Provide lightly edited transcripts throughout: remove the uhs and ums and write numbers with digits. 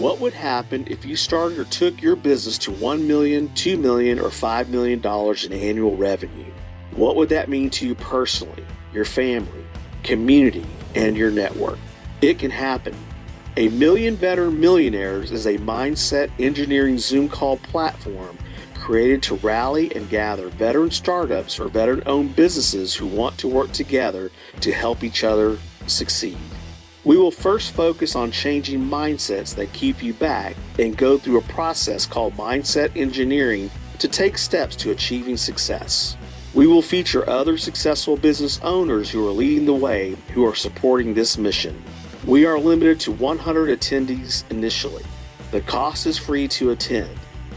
What would happen if you started or took your business to $1 million, $2 million, or $5 million in annual revenue? What would that mean to you personally, your family, community, and your network? It can happen. A Million Veteran Millionaires is a mindset engineering Zoom call platform created to rally and gather veteran startups or veteran-owned businesses who want to work together to help each other succeed. We will first focus on changing mindsets that keep you back and go through a process called mindset engineering to take steps to achieving success. We will feature other successful business owners who are leading the way, who are supporting this mission. We are limited to 100 attendees initially. The cost is free to attend.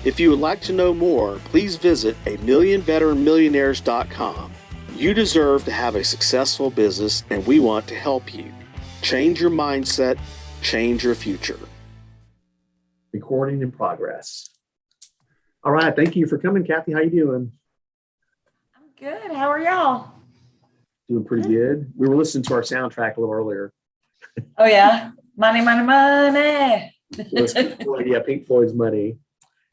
If you would like to know more, please visit amillionveteranmillionaires.com. You deserve to have a successful business, and we want to help you. Change your mindset, change your future. Recording in progress. All right, thank you for coming, Kathy. How you doing? I'm good. How are y'all? Doing pretty good. We were listening to our soundtrack a little earlier. Oh yeah, money, money, money. Yeah, Pink Floyd's Money,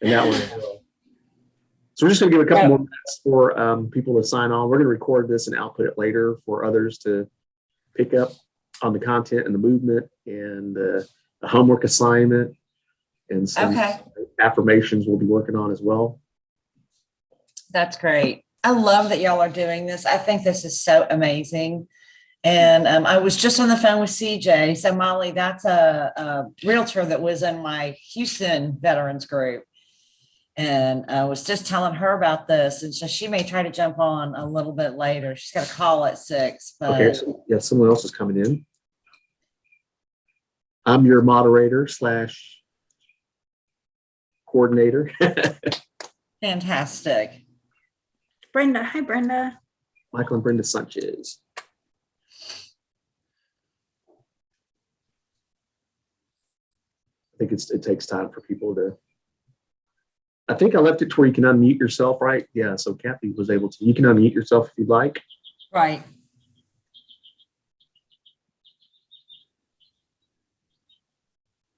and that one as well. So we're just going to give a couple more minutes for people to sign on. We're going to record this and output it later for others to pick up on the content and the movement and the homework assignment and some affirmations we'll be working on as well. That's great. I love that y'all are doing this. I think this is so amazing. And I was just on the phone with CJ. So Molly, that's a realtor that was in my Houston veterans group. And I was just telling her about this. And so she may try to jump on a little bit later. She's got a call at 6. But okay, so yeah, someone else is coming in. I'm your moderator / coordinator. Fantastic. Brenda. Hi, Brenda. Michael and Brenda Sanchez. I think it takes time for people to. I think I left it to where you can unmute yourself, right? Yeah, so Kathy was able to. You can unmute yourself if you'd like. Right.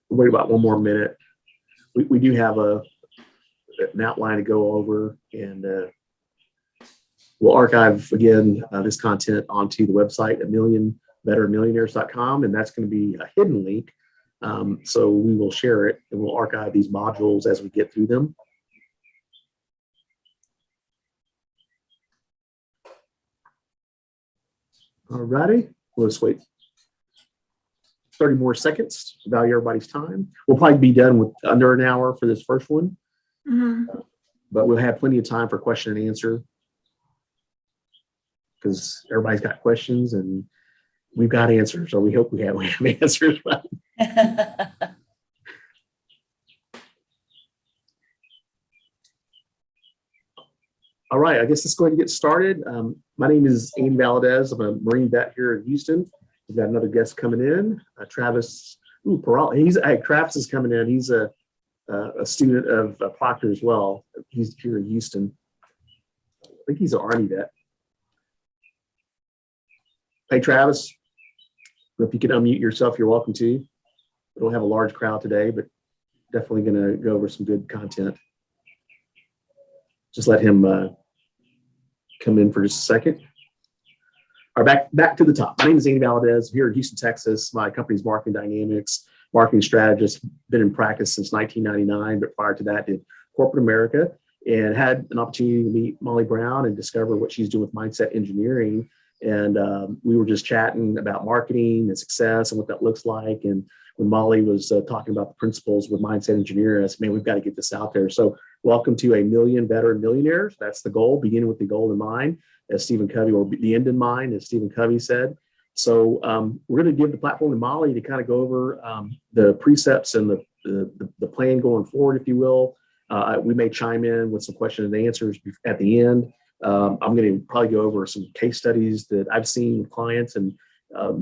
Wait about one more minute. We do have an outline to go over, and we'll archive again this content onto the website at millionveteranmillionaires.com, and that's going to be a hidden link. So we will share it, and we'll archive these modules as we get through them. All righty, let's wait 30 more seconds to value everybody's time. We'll probably be done with under an hour for this first one, but we'll have plenty of time for question and answer because everybody's got questions and we've got answers, or we hope we have answers. All right, I guess let's go ahead and get started. My name is Andy Valadez. I'm a Marine vet here in Houston. We've got another guest coming in, Travis. Travis is coming in. He's a student of Proctor as well. He's here in Houston. I think he's an Army vet. Hey, Travis. If you can unmute yourself, you're welcome to. We don't have a large crowd today, but definitely going to go over some good content. Just let him come in for just a second. All right, back to the top. My name is Andy Valadez. I'm here in Houston, Texas. My company's Marketing Dynamics, marketing strategist. Been in practice since 1999, but prior to that, did corporate America and had an opportunity to meet Molly Brown and discover what she's doing with mindset engineering. And we were just chatting about marketing and success and what that looks like. And when Molly was talking about the principles with mindset engineering, I said, man, we've got to get this out there. So welcome to a Million Veteran Millionaires. That's the goal, beginning with the goal in mind, as Stephen Covey, or the end in mind, as Stephen Covey said. So we're going to give the platform to Molly to kind of go over the precepts and the plan going forward, if you will. We may chime in with some questions and answers at the end. I'm going to probably go over some case studies that I've seen with clients and of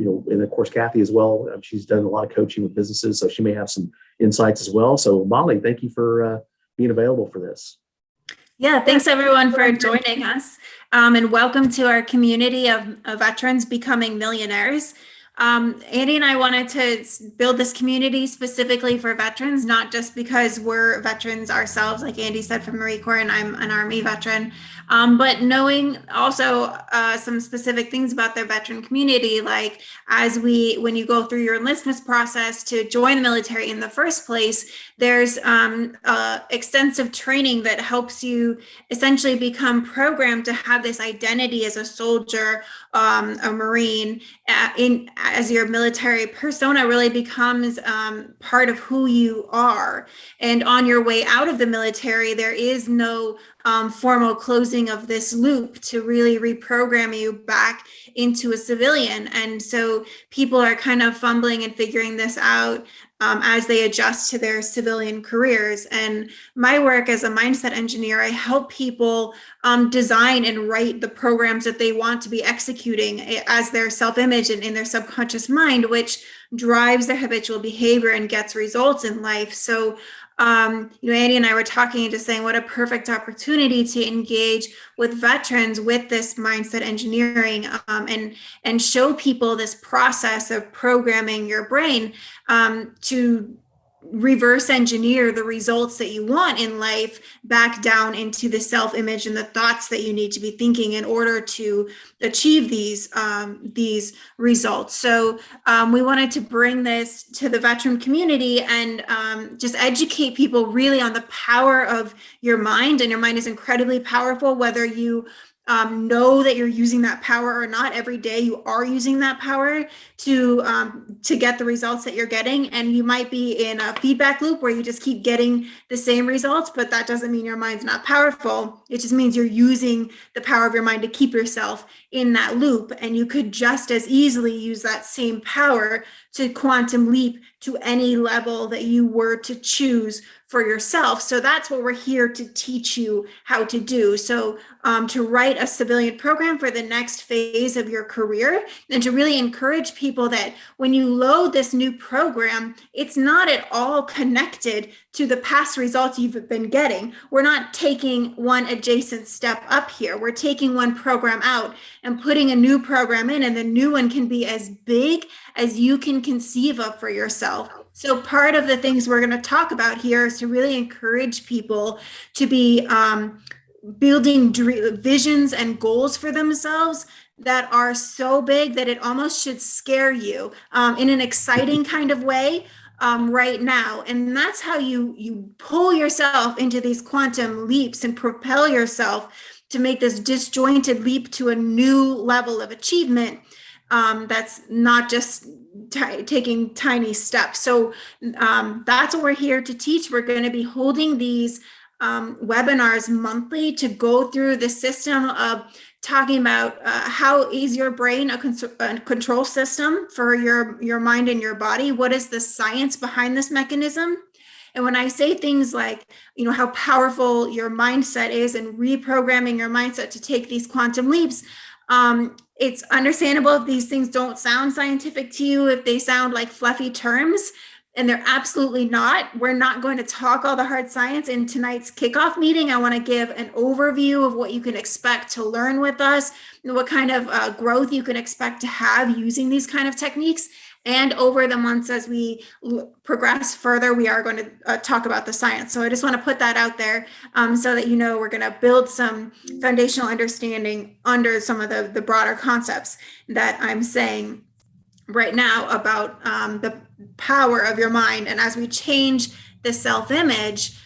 course, Kathy as well. She's done a lot of coaching with businesses, so she may have some insights as well. So Molly, thank you for being available for this. Yeah, thanks everyone for joining us, and welcome to our community of veterans becoming millionaires. Andy and I wanted to build this community specifically for veterans, not just because we're veterans ourselves, like Andy said, from Marine Corps, and I'm an Army veteran, but knowing also some specific things about their veteran community, like when you go through your enlistment process to join the military in the first place, there's extensive training that helps you essentially become programmed to have this identity as a soldier, a Marine, as your military persona really becomes part of who you are. And on your way out of the military, there is no formal closing of this loop to really reprogram you back into a civilian. And so people are kind of fumbling and figuring this out as they adjust to their civilian careers. And my work as a mindset engineer, I help people design and write the programs that they want to be executing as their self-image and in their subconscious mind, which drives their habitual behavior and gets results in life. So Andy and I were talking and just saying what a perfect opportunity to engage with veterans with this mindset engineering, and show people this process of programming your brain to reverse engineer the results that you want in life back down into the self-image and the thoughts that you need to be thinking in order to achieve these results. So we wanted to bring this to the veteran community and just educate people really on the power of your mind. And your mind is incredibly powerful, whether you know that you're using that power or not. Every day you are using that power to get the results that you're getting. And you might be in a feedback loop where you just keep getting the same results, but that doesn't mean your mind's not powerful. It just means you're using the power of your mind to keep yourself in that loop. And you could just as easily use that same power to quantum leap to any level that you were to choose for yourself. So that's what we're here to teach you how to do. So to write a civilian program for the next phase of your career, and to really encourage people that when you load this new program, it's not at all connected to the past results you've been getting. We're not taking one adjacent step up here. We're taking one program out and putting a new program in, and the new one can be as big as you can conceive of for yourself. So part of the things we're going to talk about here is to really encourage people to be building visions and goals for themselves that are so big that it almost should scare you in an exciting kind of way right now. And that's how you pull yourself into these quantum leaps and propel yourself to make this disjointed leap to a new level of achievement that's not just taking tiny steps. So that's what we're here to teach. We're going to be holding these webinars monthly to go through the system of talking about how is your brain a control system for your mind and your body? What is the science behind this mechanism? And when I say things like, how powerful your mindset is and reprogramming your mindset to take these quantum leaps, it's understandable if these things don't sound scientific to you, if they sound like fluffy terms, and they're absolutely not. We're not going to talk all the hard science in tonight's kickoff meeting. I want to give an overview of what you can expect to learn with us, and what kind of growth you can expect to have using these kind of techniques. And over the months as we progress further, we are going to talk about the science. So I just want to put that out there so that we're going to build some foundational understanding under some of the broader concepts that I'm saying right now about the power of your mind. And as we change the self-image,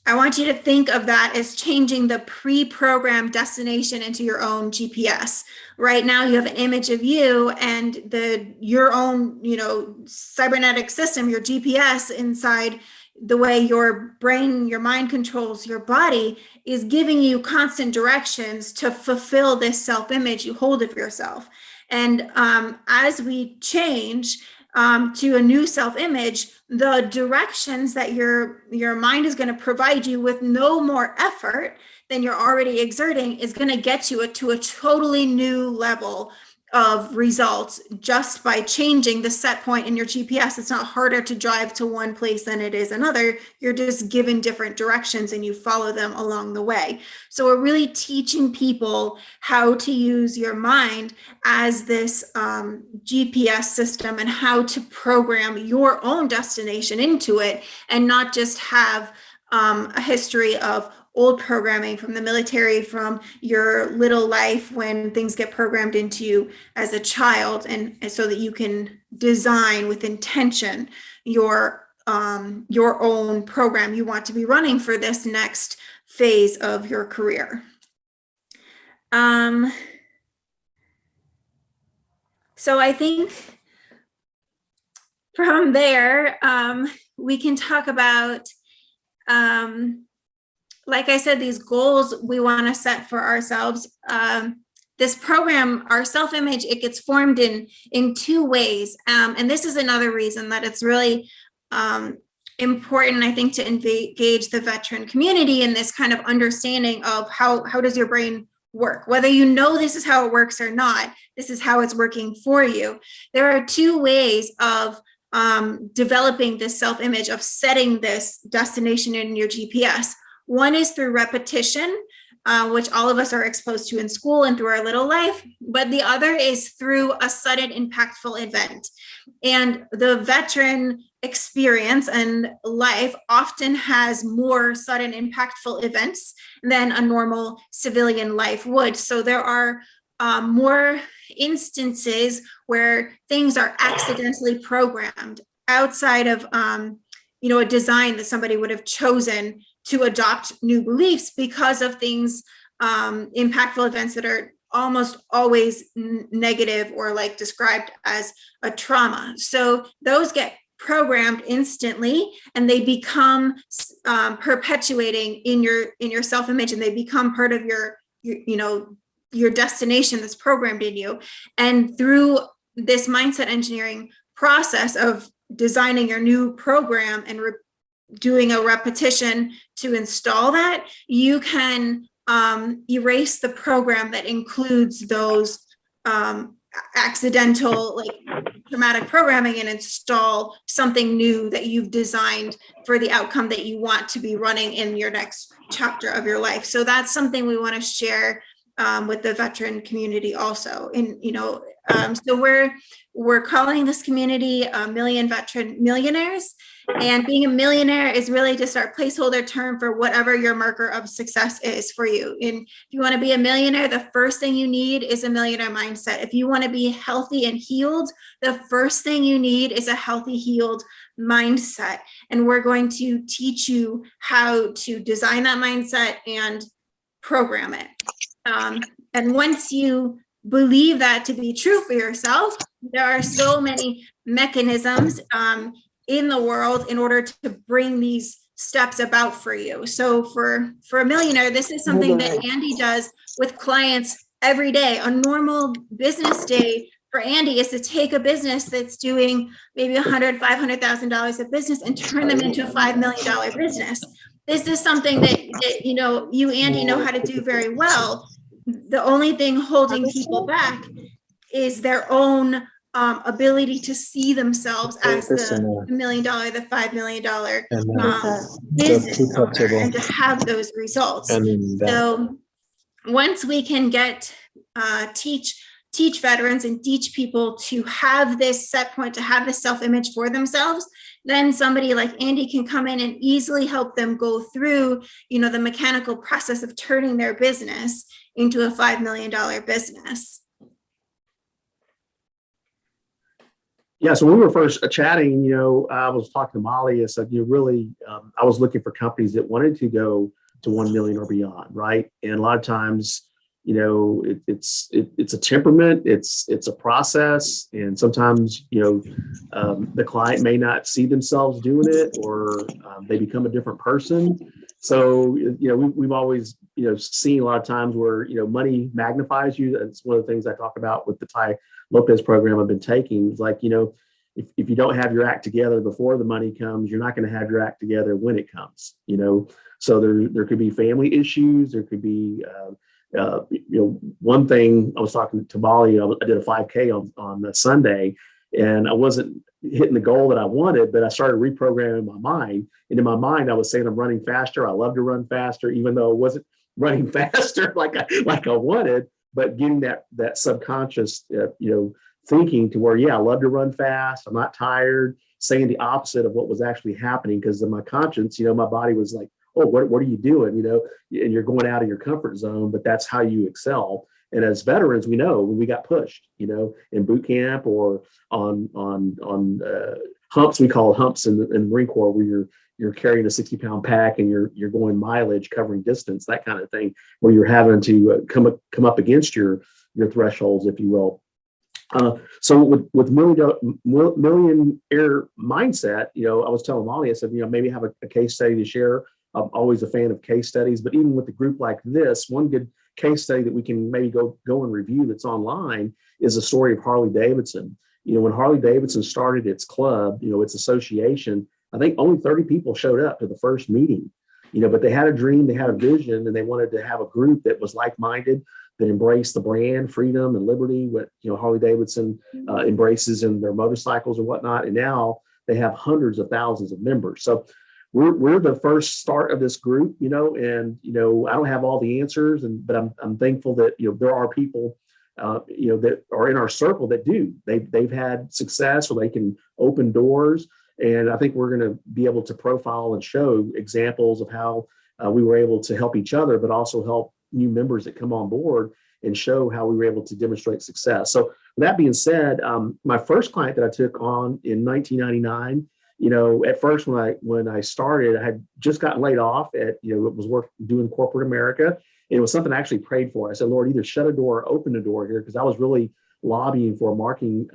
I want you to think of that as changing the pre-programmed destination into your own GPS. Right now, you have an image of you, and your own, cybernetic system, your GPS inside the way your brain, your mind controls your body, is giving you constant directions to fulfill this self-image you hold of yourself. And as we change to a new self-image, the directions that your mind is going to provide you with no more effort than you're already exerting is going to get you to a totally new level of results just by changing the set point in your GPS. It's not harder to drive to one place than it is another. You're just given different directions and you follow them along the way. So we're really teaching people how to use your mind as this GPS system and how to program your own destination into it, and not just have a history of old programming from the military, from your little life when things get programmed into you as a child, and so that you can design with intention your own program you want to be running for this next phase of your career. So I think from there, we can talk about, like I said, these goals we want to set for ourselves. This program, our self-image, it gets formed in two ways. And this is another reason that it's really important, I think, to engage the veteran community in this kind of understanding of how does your brain work. Whether you know this is how it works or not, this is how it's working for you. There are two ways of developing this self-image, of setting this destination in your GPS. One is through repetition, which all of us are exposed to in school and through our little life, but the other is through a sudden impactful event. And the veteran experience and life often has more sudden impactful events than a normal civilian life would. So there are more instances where things are accidentally programmed outside of a design that somebody would have chosen to adopt new beliefs, because of things, impactful events that are almost always negative or like described as a trauma. So those get programmed instantly, and they become perpetuating in your self-image, and they become part of your destination that's programmed in you. And through this mindset engineering process of designing your new program and doing a repetition to install that, you can erase the program that includes those accidental, like, traumatic programming, and install something new that you've designed for the outcome that you want to be running in your next chapter of your life. So that's something we want to share with the veteran community also. And so we're calling this community Millionaires. And being a millionaire is really just our placeholder term for whatever your marker of success is for you. And if you want to be a millionaire, the first thing you need is a millionaire mindset. If you want to be healthy and healed, the first thing you need is a healthy, healed mindset. And we're going to teach you how to design that mindset and program it. And once you believe that to be true for yourself, there are so many mechanisms in the world in order to bring these steps about for you. So for a millionaire, this is something that Andy does with clients every day. A normal business day for Andy is to take a business that's doing maybe $100,000, $500,000 of business and turn them into a $5 million business. This is something that you, Andy, know how to do very well. The only thing holding people back is their own ability to see themselves as the $1 million, the $5 million business owner, and to have those results. So once we can get teach veterans and teach people to have this set point, to have this self-image for themselves, then somebody like Andy can come in and easily help them go through, the mechanical process of turning their business into a $5 million business. Yeah, so when we were first chatting, I was talking to Molly. I said, I was looking for companies that wanted to go to 1 million or beyond, right? And a lot of times, it's a temperament, it's a process, and sometimes the client may not see themselves doing it, or they become a different person. So we've always seen a lot of times where money magnifies you. That's one of the things I talk about with the Ty Lopez program I've been taking. It's like if you don't have your act together before the money comes, you're not going to have your act together when it comes. So there could be family issues, there could be one thing I was talking to Molly, I did a 5K on a Sunday, and I wasn't hitting the goal that I wanted, but I started reprogramming my mind. And in my mind, I was saying I'm running faster. I love to run faster, even though I wasn't running faster like I wanted, but getting that subconscious, thinking to where, yeah, I love to run fast. I'm not tired, saying the opposite of what was actually happening. Because in my conscience, my body was like, oh, what are you doing? And you're going out of your comfort zone, but that's how you excel. And as veterans, we know when we got pushed, in boot camp or on humps, we call humps in the Marine Corps, where you're carrying a 60-pound pack and you're going mileage, covering distance, that kind of thing, where you're having to come up against your thresholds, if you will. So with millionaire mindset, I was telling Molly, I said, maybe have a case study to share. I'm always a fan of case studies, but even with a group like this, one good case study that we can maybe go and review that's online is the story of Harley Davidson. When Harley Davidson started its club, its association, I think only 30 people showed up to the first meeting, but they had a dream, they had a vision, and they wanted to have a group that was like-minded, that embraced the brand, freedom and liberty, what Harley Davidson embraces in their motorcycles and whatnot. And now they have hundreds of thousands of members. So we're the first start of this group, and I don't have all the answers, but I'm thankful that there are people that are in our circle that do. They've had success, or they can open doors. And I think we're going to be able to profile and show examples of how we were able to help each other, but also help new members that come on board and show how we were able to demonstrate success. So with that being said, my first client that I took on in 1999, at first when I started, I had just gotten laid off it was doing corporate America. And it was something I actually prayed for. I said, Lord, either shut a door or open a door here, because I was really lobbying for a marketing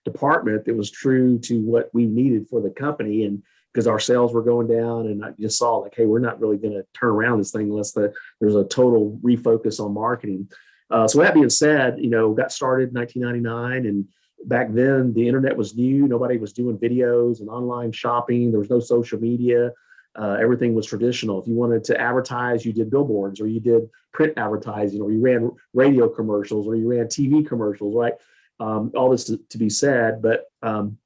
department that was true to what we needed for the company. And because our sales were going down, and I just saw like, hey, we're not really going to turn around this thing unless there's a total refocus on marketing. So with that being said, got started in 1999, and back then the internet was new. Nobody was doing videos and online shopping. There was no social media. Everything was traditional. If you wanted to advertise, you did billboards, or you did print advertising, or you ran radio commercials, or you ran TV commercials, right? All this to be said, but I'm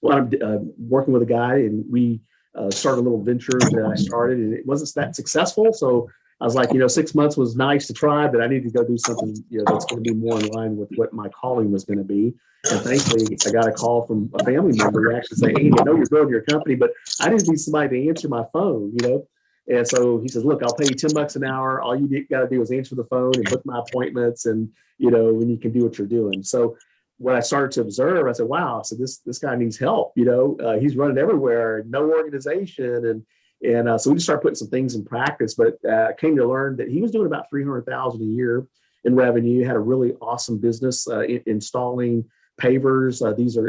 working with a guy, and we started a little venture that I started, and it wasn't that successful. So I was like, 6 months was nice to try, but I need to go do something, that's going to be more in line with what my calling was going to be. And thankfully, I got a call from a family member who actually said, Andy, I know you're growing your company, but I didn't need somebody to answer my phone, And so he says, look, I'll pay you $10 an hour. All you got to do is answer the phone and book my appointments, and, when you can do what you're doing. So when I started to observe, I said, wow, so this guy needs help. He's running everywhere, no organization. And so we just started putting some things in practice, but I came to learn that he was doing about $300,000 a year in revenue, had a really awesome business installing pavers.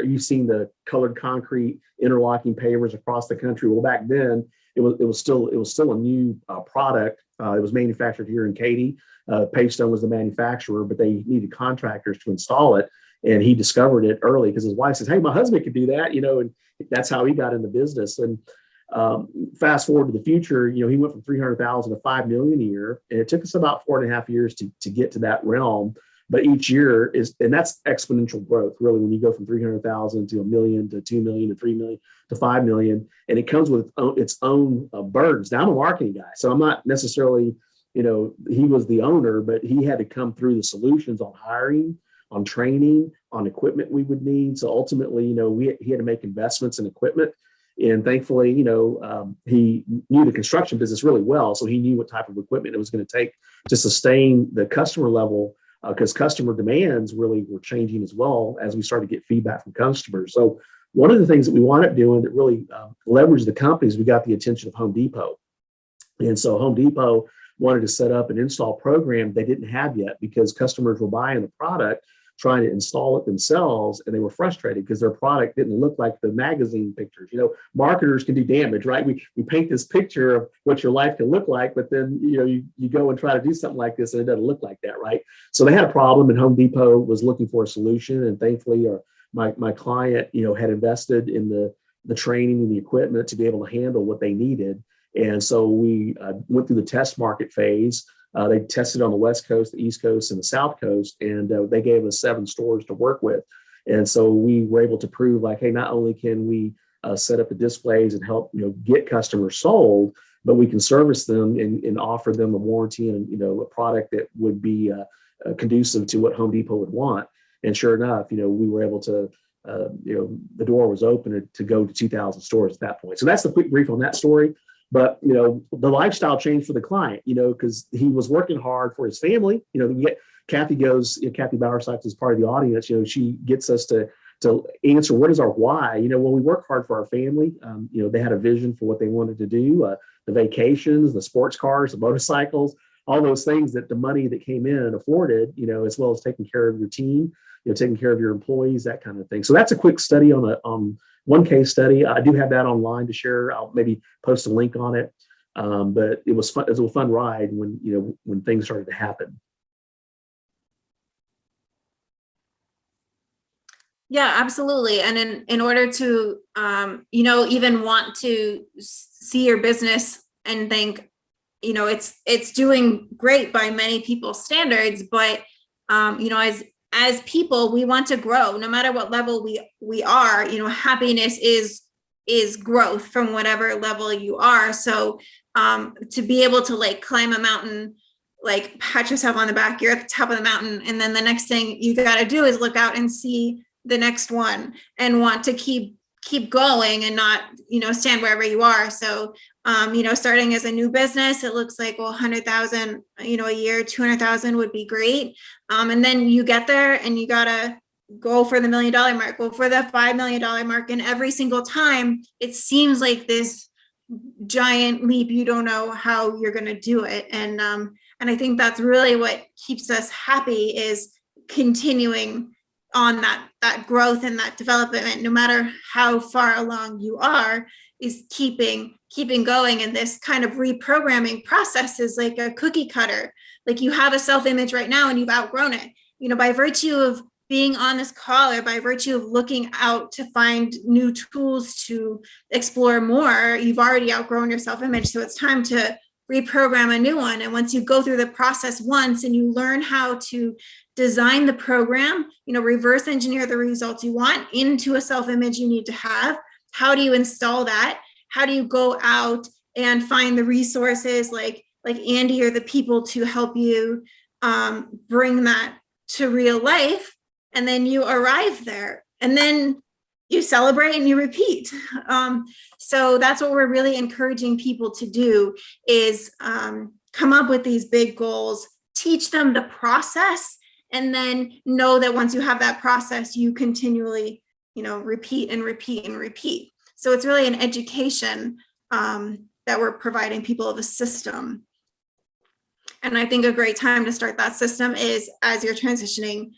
You've seen the colored concrete interlocking pavers across the country. Well, back then it was still a new product. It was manufactured here in Katy. Pavestone was the manufacturer, but they needed contractors to install it. And he discovered it early because his wife says, hey, my husband could do that, and that's how he got in the business. And fast forward to the future, he went from 300,000 to 5 million a year. And it took us about 4.5 years to get to that realm. But each year and that's exponential growth, really, when you go from 300,000 to 1 million to 2 million to 3 million to 5 million. And it comes with its own burdens. Now I'm a marketing guy, so I'm not necessarily, he was the owner, but he had to come through the solutions on hiring, on training, on equipment we would need. So ultimately, he had to make investments in equipment. And thankfully, he knew the construction business really well. So he knew what type of equipment it was going to take to sustain the customer level, because customer demands really were changing as well as we started to get feedback from customers. So one of the things that we wound up doing that really leveraged the companies, we got the attention of Home Depot. And so Home Depot wanted to set up an install program they didn't have yet, because customers were buying the product, trying to install it themselves, and they were frustrated because their product didn't look like the magazine pictures. Marketers can do damage, right? We paint this picture of what your life can look like, but then you go and try to do something like this and it doesn't look like that, right? So they had a problem, and Home Depot was looking for a solution. And thankfully, my client had invested in the training and the equipment to be able to handle what they needed. And so we went through the test market phase. They tested on the West Coast, the East Coast, and the South Coast, and they gave us 7 stores to work with. And so we were able to prove like, hey, not only can we set up the displays and help get customers sold, but we can service them and offer them a warranty and a product that would be conducive to what Home Depot would want. And sure enough, we were able to, the door was open to go to 2,000 stores at that point. So that's the quick brief on that story. But the lifestyle changed for the client, because he was working hard for his family. Kathy goes, Kathy Bowersox is part of the audience. She gets us to answer what is our why. When we work hard for our family, they had a vision for what they wanted to do, the vacations, the sports cars, the motorcycles, all those things that the money that came in afforded, as well as taking care of your team, taking care of your employees, that kind of thing. So that's a quick study on one case study. I do have that online to share. I'll maybe post a link on it. But it was fun. It was a fun ride when things started to happen. Yeah, absolutely. And in order to, even want to see your business and think, it's doing great by many people's standards, but, as people, we want to grow no matter what level we are. Happiness is growth from whatever level you are. So to be able to like climb a mountain, like pat yourself on the back, you're at the top of the mountain, and then the next thing you got to do is look out and see the next one and want to keep going and not stand wherever you are. So starting as a new business, it looks like 100,000 a year, 200,000 would be great. And then you get there and you gotta go for the $1 million mark, go for the $5 million mark, and every single time it seems like this giant leap. You don't know how you're going to do it, and I think that's really what keeps us happy, is continuing on that growth and that development, no matter how far along you are, is keeping going. And this kind of reprogramming process is like a cookie cutter. Like you have a self-image right now and you've outgrown it, by virtue of being on this call or by virtue of looking out to find new tools to explore more, you've already outgrown your self-image. So it's time to reprogram a new one. And once you go through the process once and you learn how to design the program, reverse engineer the results you want into a self-image you need to have, how do you install that? How do you go out and find the resources like Andy or the people to help you bring that to real life? And then you arrive there and then you celebrate and you repeat. So that's what we're really encouraging people to do, is come up with these big goals, teach them the process, and then know that once you have that process, you continually, repeat and repeat and repeat. So it's really an education that we're providing people of a system. And I think a great time to start that system is as you're transitioning,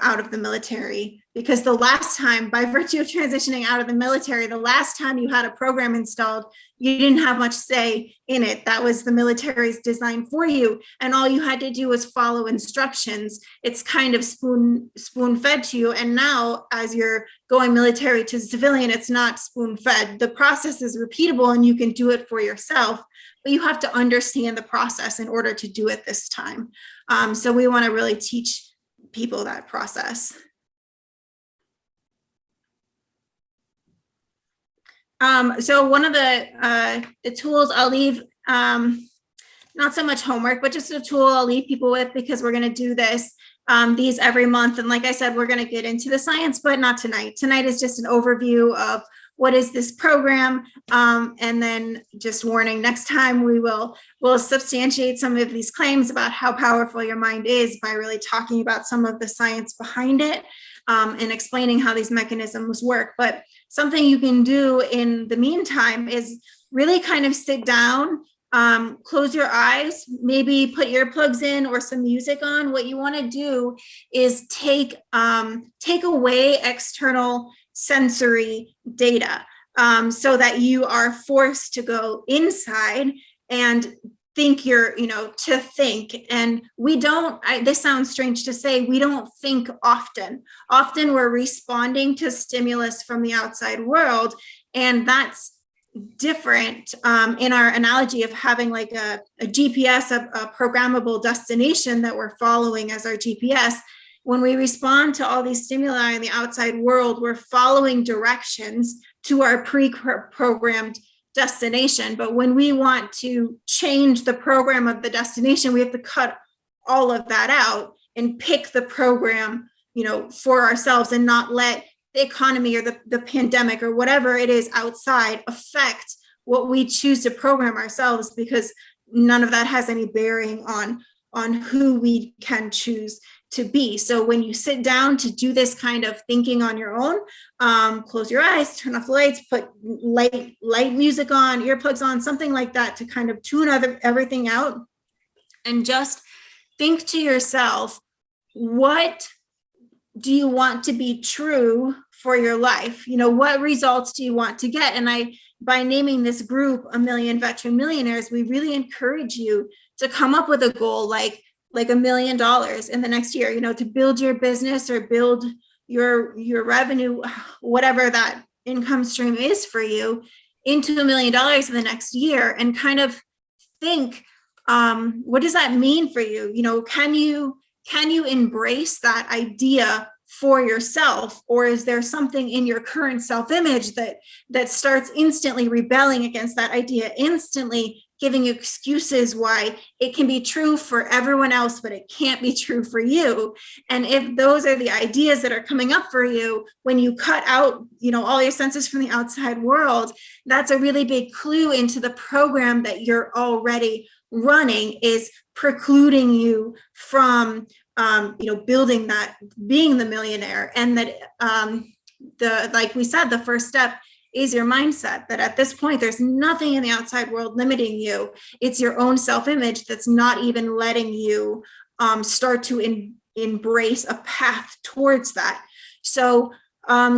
out of the military, because the last time, by virtue of transitioning out of the military, the last time you had a program installed, you didn't have much say in it. That was the military's design for you. And all you had to do was follow instructions. It's kind of spoon fed to you. And now as you're going military to civilian, it's not spoon fed. The process is repeatable and you can do it for yourself, but you have to understand the process in order to do it this time. So we want to really teach people that process. So one of the tools I'll leave, not so much homework, but just a tool I'll leave people with, because we're going to do these every month. And like I said, we're going to get into the science, but not tonight. Tonight is just an overview of what is this program? And then just warning, next time we'll substantiate some of these claims about how powerful your mind is by really talking about some of the science behind it, and explaining how these mechanisms work. But something you can do in the meantime is really kind of sit down, close your eyes, maybe put earplugs in or some music on. What you want to do is take away external sensory data, so that you are forced to go inside and think to think. And we don't, this sounds strange to say, we don't think often. Often we're responding to stimulus from the outside world. And that's different in our analogy of having like a GPS, a programmable destination that we're following as our GPS. When we respond to all these stimuli in the outside world, we're following directions to our pre-programmed destination. But when we want to change the program of the destination, we have to cut all of that out and pick the program, for ourselves, and not let the economy or the pandemic or whatever it is outside affect what we choose to program ourselves, because none of that has any bearing on who we can choose to be. So when you sit down to do this kind of thinking on your own, close your eyes, turn off the lights, put light music on, earplugs on, something like that to kind of tune everything out, and just think to yourself, what do you want to be true for your life? What results do you want to get? And by naming this group A Million Veteran Millionaires, we really encourage you to come up with a goal like $1 million in the next year, to build your business or build your revenue, whatever that income stream is for you, into $1 million in the next year, and kind of think, what does that mean for you? Can you embrace that idea for yourself, or is there something in your current self-image that starts instantly rebelling against that idea, instantly giving you excuses why it can be true for everyone else, but it can't be true for you? And if those are the ideas that are coming up for you, when you cut out, all your senses from the outside world, that's a really big clue into the program that you're already running is precluding you from building that, being the millionaire. And that like we said, the first step is your mindset, that at this point there's nothing in the outside world limiting you. It's your own self-image that's not even letting you start to embrace a path towards that. So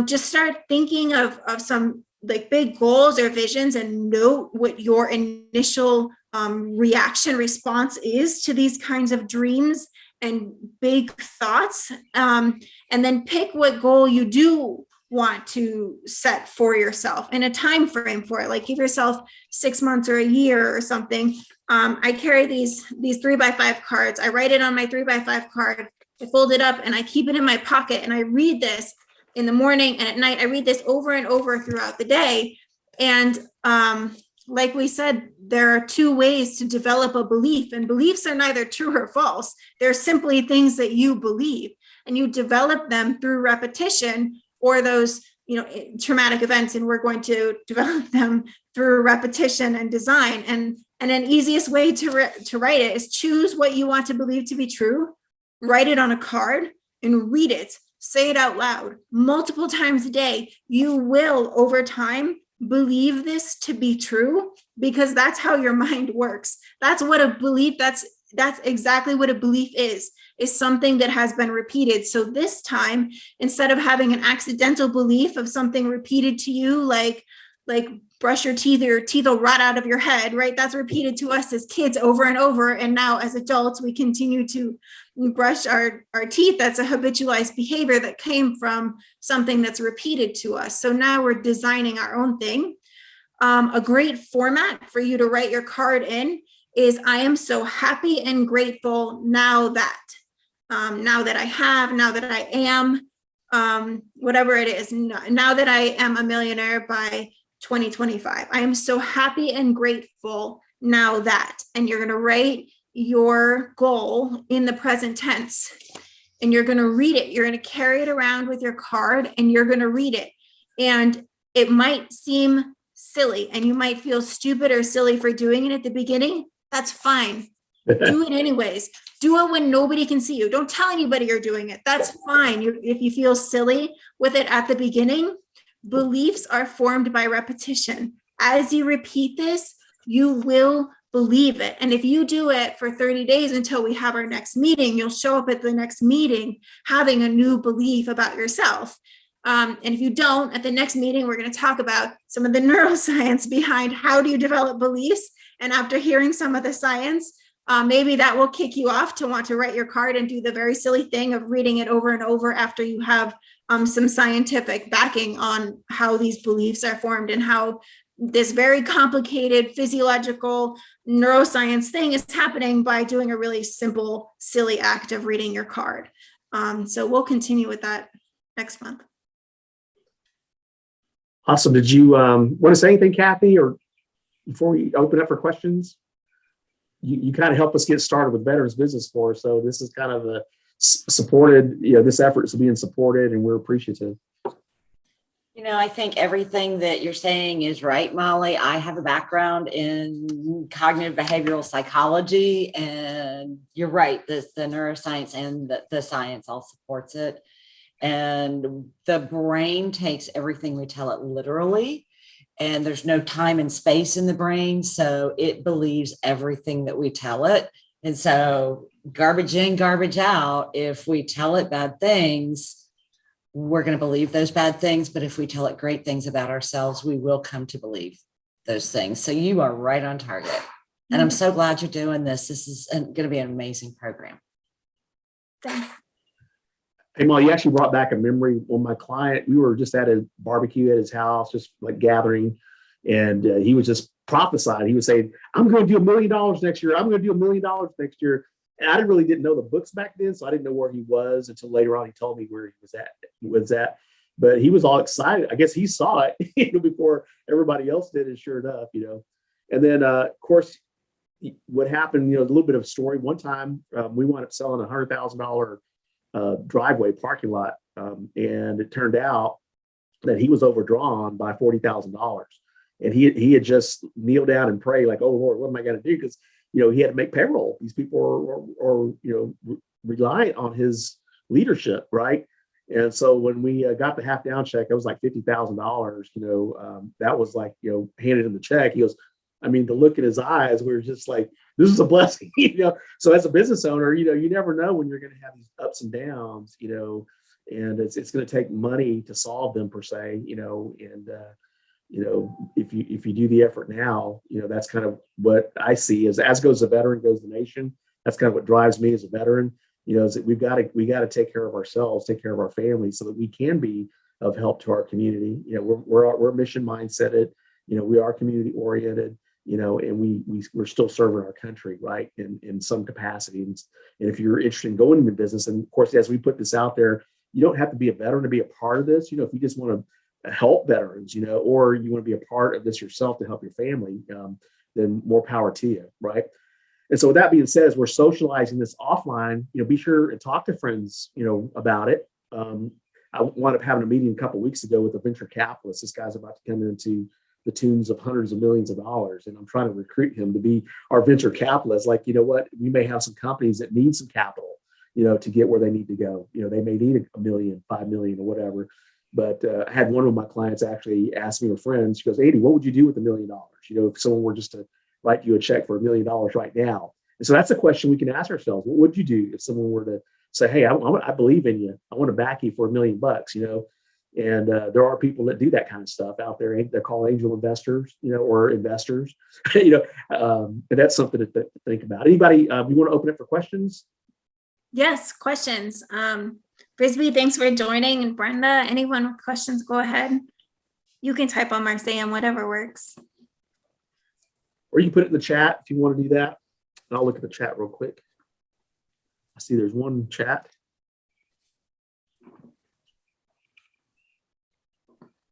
just start thinking of some like big goals or visions, and note what your initial response is to these kinds of dreams and big thoughts, and then pick what goal you do want to set for yourself and a time frame for it. Like give yourself 6 months or a year or something. I carry these 3x5 cards. I write it on my 3x5 card, I fold it up, and I keep it in my pocket, and I read this in the morning and at night. I read this over and over throughout the day. And like we said, there are two ways to develop a belief, and beliefs are neither true or false. They're simply things that you believe, and you develop them through repetition, or those, traumatic events. And we're going to develop them through repetition and design. And an easiest way to write it is choose what you want to believe to be true, write it on a card, and read it. Say it out loud multiple times a day. You will, over time, believe this to be true, because that's how your mind works. That's what a belief, that's exactly what a belief is something that has been repeated. So this time, instead of having an accidental belief of something repeated to you, like brush your teeth, or your teeth will rot out of your head, right? That's repeated to us as kids over and over. And now as adults, we continue to brush our teeth. That's a habitualized behavior that came from something that's repeated to us. So now we're designing our own thing. A great format for you to write your card in is, I am so happy and grateful now that I have, now that I am, whatever it is, now that I am a millionaire by 2025. I am so happy and grateful now that, and you're going to write your goal in the present tense, and you're going to read it. You're going to carry it around with your card, and you're going to read it. And it might seem silly, and you might feel stupid or silly for doing it at the beginning. That's fine. Do it anyways. Do it when nobody can see you. Don't tell anybody you're doing it. That's fine. If you feel silly with it at the beginning, beliefs are formed by repetition. As you repeat this, you will believe it. And if you do it for 30 days until we have our next meeting, you'll show up at the next meeting having a new belief about yourself. And if you don't, at the next meeting, we're going to talk about some of the neuroscience behind how do you develop beliefs. And after hearing some of the science, maybe that will kick you off to want to write your card and do the very silly thing of reading it over and over after you have some scientific backing on how these beliefs are formed and how this very complicated physiological neuroscience thing is happening by doing a really simple, silly act of reading your card. So we'll continue with that next month. Awesome. Did you want to say anything, Kathy, or before we open up for questions? You kind of help us get started with Veterans Business Force. So this is kind of a supported, this effort is being supported, and we're appreciative. I think everything that you're saying is right, Molly. I have a background in cognitive behavioral psychology, and you're right. The neuroscience and the science all supports it. And the brain takes everything we tell it literally, and there's no time and space in the brain. So it believes everything that we tell it. And so garbage in, garbage out. If we tell it bad things, we're going to believe those bad things. But if we tell it great things about ourselves, we will come to believe those things. So you are right on target. And I'm so glad you're doing this. This is going to be an amazing program. Thanks. Hey, Molly, you actually brought back a memory. When my client, we were just at a barbecue at his house, just like gathering, and he was just prophesying. He was saying, I'm going to do $1 million next year. I'm going to do $1 million next year. And I really didn't know the books back then, so I didn't know where he was until later on. He told me where he was at. But he was all excited. I guess he saw it before everybody else did, and sure enough, And then, of course, what happened, a little bit of story. One time, we wound up selling a $100,000 driveway parking lot, and it turned out that he was overdrawn by $40,000, and he had just kneeled down and prayed like, oh Lord, what am I going to do? Because he had to make payroll. These people are reliant on his leadership, right? And so when we got the half down check, it was like $50,000. That was like handed him the check. He goes, I mean, the look in his eyes, we were just like, this is a blessing, So as a business owner, you never know when you're going to have these ups and downs, and it's going to take money to solve them per se, and if you do the effort now, that's kind of what I see as goes the veteran, goes the nation. That's kind of what drives me as a veteran, is that we got to take care of ourselves, take care of our families so that we can be of help to our community. We're mission mindseted, we are community oriented, and we're still serving our country, right, in some capacity. And if you're interested in going into business, and of course, as we put this out there, you don't have to be a veteran to be a part of this. If you just want to help veterans, or you want to be a part of this yourself to help your family, then more power to you, right? And so with that being said, as we're socializing this offline, be sure and talk to friends, about it. I wound up having a meeting a couple of weeks ago with a venture capitalist. This guy's about to come into the tunes of hundreds of millions of dollars, and I'm trying to recruit him to be our venture capitalist. Like, what, we may have some companies that need some capital, to get where they need to go. They may need $1 million, $5 million, or whatever. But I had one of my clients actually ask me, or friends, she goes, Andy, what would you do with $1 million? If someone were just to write you a check for $1 million right now. And so that's a question we can ask ourselves. What would you do if someone were to say, hey, I believe in you. I want to back you for $1 million, And there are people that do that kind of stuff out there. They're called angel investors, or investors, and that's something to think about. Anybody, you want to open it for questions? Yes, questions. Frisbee, thanks for joining. And Brenda, anyone with questions, go ahead. You can type on Marseille, whatever works. Or you can put it in the chat if you want to do that. And I'll look at the chat real quick. I see there's one chat.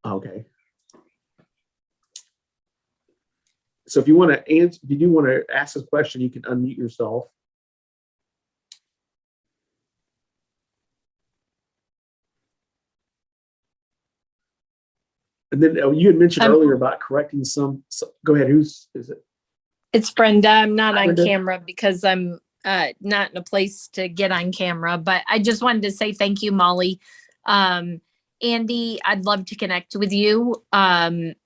Okay. So if you want to answer, if you do want to ask a question, you can unmute yourself. And then you had mentioned earlier about correcting some. Go ahead. Is it? It's Brenda. I'm not on Brenda. camera because I'm not in a place to get on camera, but I just wanted to say thank you, Molly. Andy, I'd love to connect with you.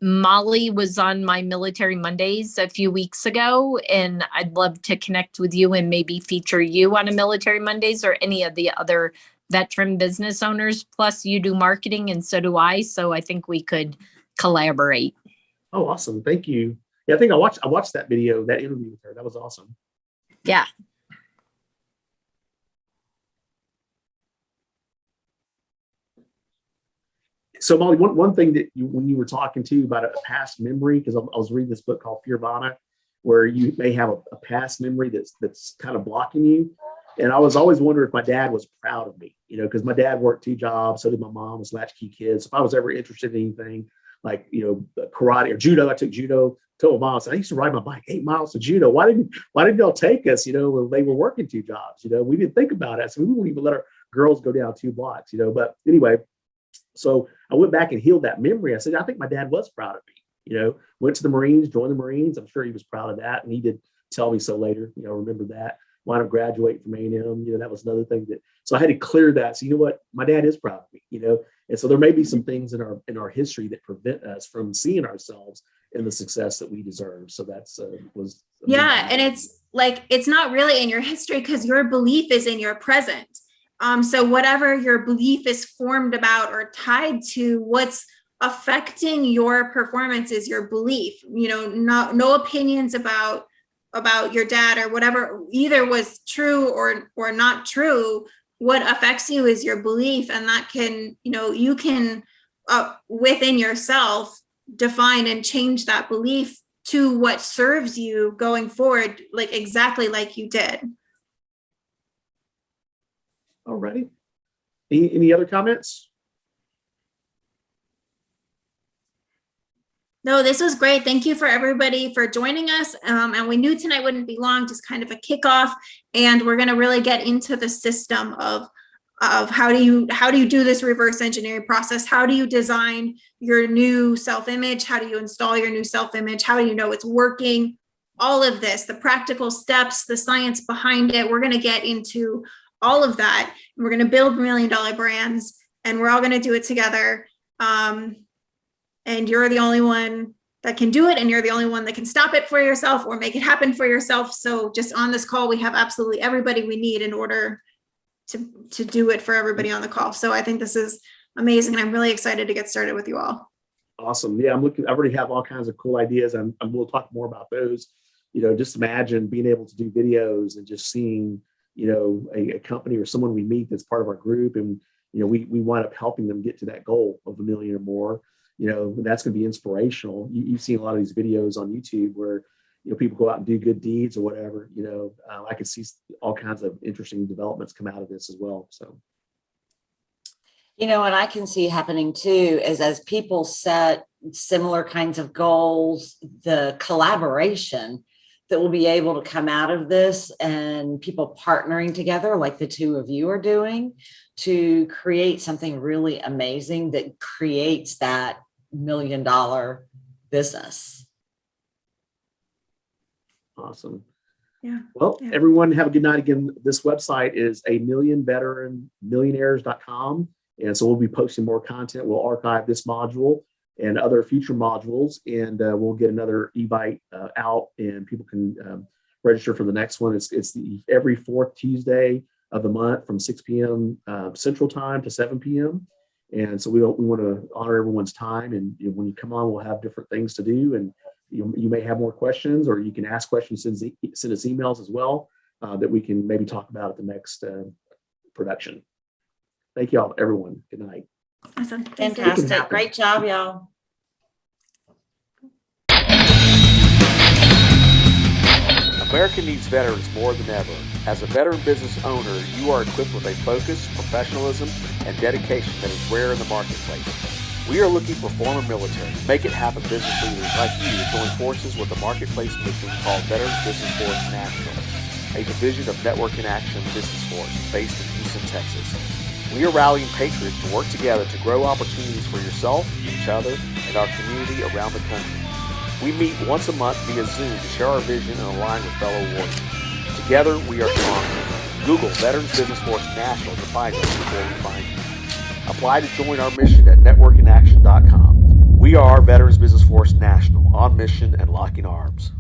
Molly was on my Military Mondays a few weeks ago, and I'd love to connect with you and maybe feature you on a Military Mondays or any of the other veteran business owners. Plus, you do marketing and so do I. So I think we could collaborate. Oh, awesome. Thank you. Yeah, I think I watched that video, that interview with her. That was awesome. Yeah. So Molly, one thing that when you were talking to about a past memory, because I was reading this book called Fearvana, where you may have a past memory that's kind of blocking you. And I was always wondering if my dad was proud of me, because my dad worked 2 jobs, so did my mom, was latchkey kids. If I was ever interested in anything like, karate or judo, I took judo. Told my mom, I used to ride my bike 8 miles to judo. Why didn't y'all take us, when they were working 2 jobs? We didn't think about it. So we wouldn't even let our girls go down 2 blocks, But anyway, so I went back and healed that memory. I said, I think my dad was proud of me, went to the Marines, joined the Marines. I'm sure he was proud of that. And he did tell me so later, remember that. Wound up graduating from A&M, that was another thing so I had to clear that. So, what, my dad is proud of me, and so there may be some things in our history that prevent us from seeing ourselves in the success that we deserve. So that's was. Yeah. And it's like, it's not really in your history because your belief is in your present. So whatever your belief is formed about or tied to, what's affecting your performance is your belief, no opinions about your dad or whatever either was true or not true. What affects you is your belief, and that can, you can within yourself define and change that belief to what serves you going forward, like exactly like you did. Alrighty. Any other comments? No, this was great. Thank you for everybody for joining us. And we knew tonight wouldn't be long, just kind of a kickoff. And we're going to really get into the system of how do you do this reverse engineering process? How do you design your new self-image? How do you install your new self-image? How do you know it's working? All of this, the practical steps, the science behind it. We're going to get into all of that. And we're going to build $1 million brands, and we're all going to do it together. And you're the only one that can do it. And you're the only one that can stop it for yourself or make it happen for yourself. So just on this call, we have absolutely everybody we need in order to do it for everybody on the call. So I think this is amazing. And I'm really excited to get started with you all. Awesome. Yeah, I already have all kinds of cool ideas, and we'll talk more about those. Just imagine being able to do videos and just seeing, a company or someone we meet that's part of our group. And, we wind up helping them get to that goal of 1 million or more. That's going to be inspirational. You've seen a lot of these videos on YouTube where, people go out and do good deeds or whatever. I could see all kinds of interesting developments come out of this as well. So, and I can see happening too is as people set similar kinds of goals, the collaboration that will be able to come out of this and people partnering together like the two of you are doing to create something really amazing that creates that $1 million business. Awesome. Yeah. Well, Yeah. Everyone have a good night. Again, this website is millionaires.com. And so we'll be posting more content. We'll archive this module and other future modules, and we'll get another Evite out, and people can register for the next one. It's every 4th Tuesday of the month from 6 p.m. Central Time to 7 p.m. And so we want to honor everyone's time. And when you come on, we'll have different things to do. And you may have more questions, or you can ask questions, send us emails as well that we can maybe talk about at the next production. Thank you all, everyone. Good night. Awesome. Fantastic. Great job, y'all. America needs veterans more than ever. As a veteran business owner, you are equipped with a focus, professionalism, and dedication that is rare in the marketplace. We are looking for former military, make it happen business leaders like you to join forces with a marketplace mission called Veterans Business Force National, a division of Network in Action Business Force based in Houston, Texas. We are rallying patriots to work together to grow opportunities for yourself, each other, and our community around the country. We meet once a month via Zoom to share our vision and align with fellow warriors. Together, we are stronger. Google Veterans Business Force National to find us before we find you. Apply to join our mission at networkinaction.com. We are Veterans Business Force National, on mission and locking arms.